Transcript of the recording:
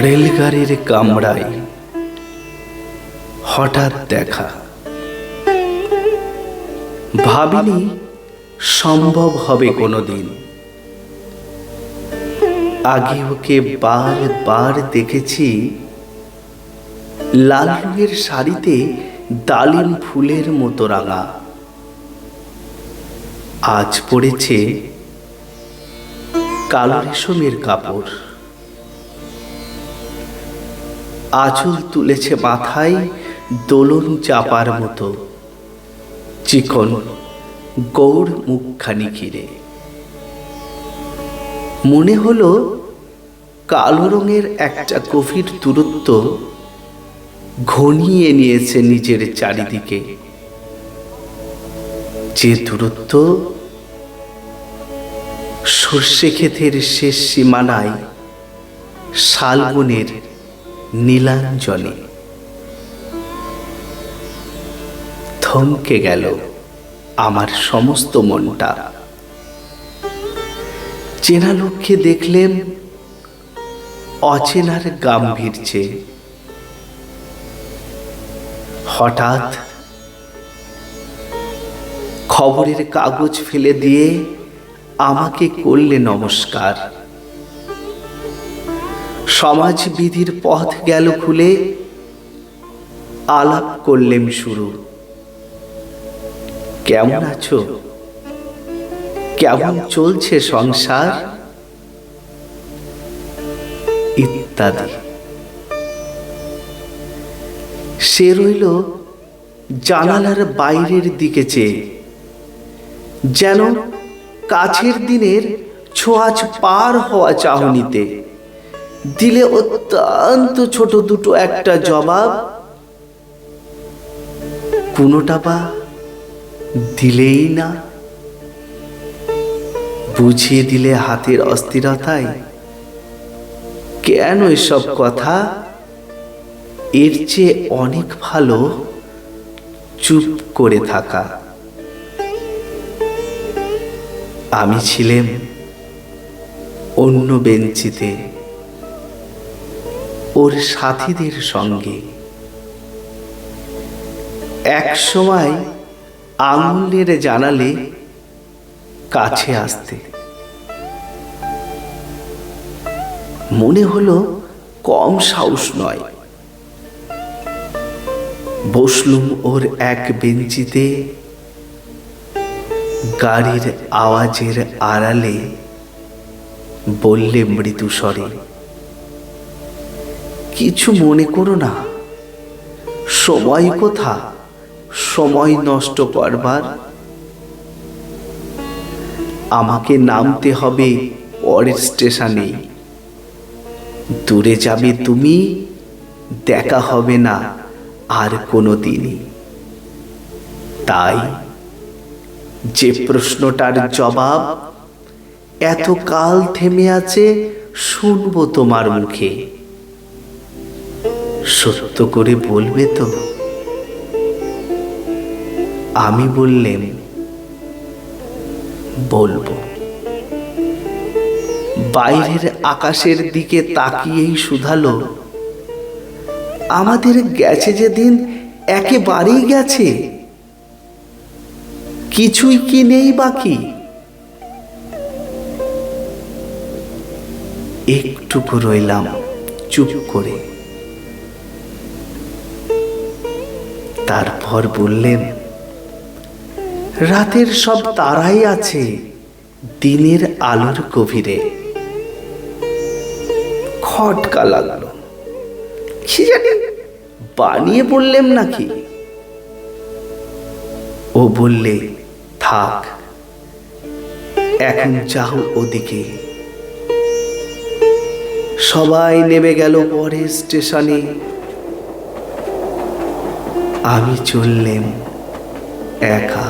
রেলগাড়ির কামরায় হঠাৎ দেখা, ভাবিনি সম্ভব হবে কোনোদিন। আগে ওকে বারবার দেখেছি লাল রঙের শাড়িতে ডালিম ফুলের মতো রাঙা। আজ পড়েছে কালো রেশমের কাপড়, আঁচল তুলেছে মাথায় দোলন চাপার মতো, চিকন গৌর মুখখানি ঘিরে। মনে হলো কালো রঙের একটা গভীর দূরত্ব ঘনিয়ে নিয়েছে নিজের চারিদিকে, যে দূরত্ব সর্ষে ক্ষেতের শেষ সীমানায় শালবনের নীলাঞ্জনে। থমকে গেল আমার সমস্ত মনটা। চেনা লোককে দেখলেন অচেনার গাম্ভীর্যে। হঠাৎ খবরের কাগজ ফেলে দিয়ে আমাকে করলে নমস্কার। সমাজবিধির পথ গেল খুলে, আলাপ করলেম শুরু। কেমন আছো, কেমন চলছে সংসার, ইত্যাদি। সে রইল জানালার বাইরের দিকে চেয়ে, যেন কাছের দিনের ছোঁয়াচ পার হওয়া চাহনিতে। দিলে অত্যন্ত ছোট দুটো একটা জবাব, কোনোটা বা দিলেই না। বুঝিয়ে দিলে হাতের অস্থিরতায়, কেন এসব কথা, এর চেয়ে অনেক ভালো চুপ করে থাকা। আমি ছিলাম অন্য বেঞ্চিতে ওর সাথীদের সঙ্গে। এক সময় আঙুল নেড়ে জানালে কাছে আসতে। মনে হলো কম সাহস নয়। বসলুম ওর এক বেঞ্চিতে, গাড়ির আওয়াজের আড়ালে বললে মৃদু স্বরে, কিছু মনে করো না, সময় কোথা সময় নষ্ট করবার। আমাকে নামতে হবে পরের স্টেশনে। দূরে যাবে তুমি, দেখা হবে না আর কোনো দিনই। তাই যে প্রশ্নটার জবাব এতকাল থেমে আছে, শুনবো তোমার মুখে। সত্য করে বলবে তো? আমি বললেম, বলবো। বাইরের আকাশের দিকে তাকিয়েই শুধালো, আমাদের গেছে যেদিন একেবারেই গেছে, কিছুই কি নেই বাকি? একটুকু রইলাম চুপ করে। তারপর বললেন, রাতের সব তারাই আছে দিনের আলোর গভীরে। খটকা লাগলো, কি জানি বানিয়ে বললেম নাকি। ও বললে, থাক, এখন যাও ওদিকে। সবাই নেমে গেল পরের স্টেশনে। আমি চললেম একা।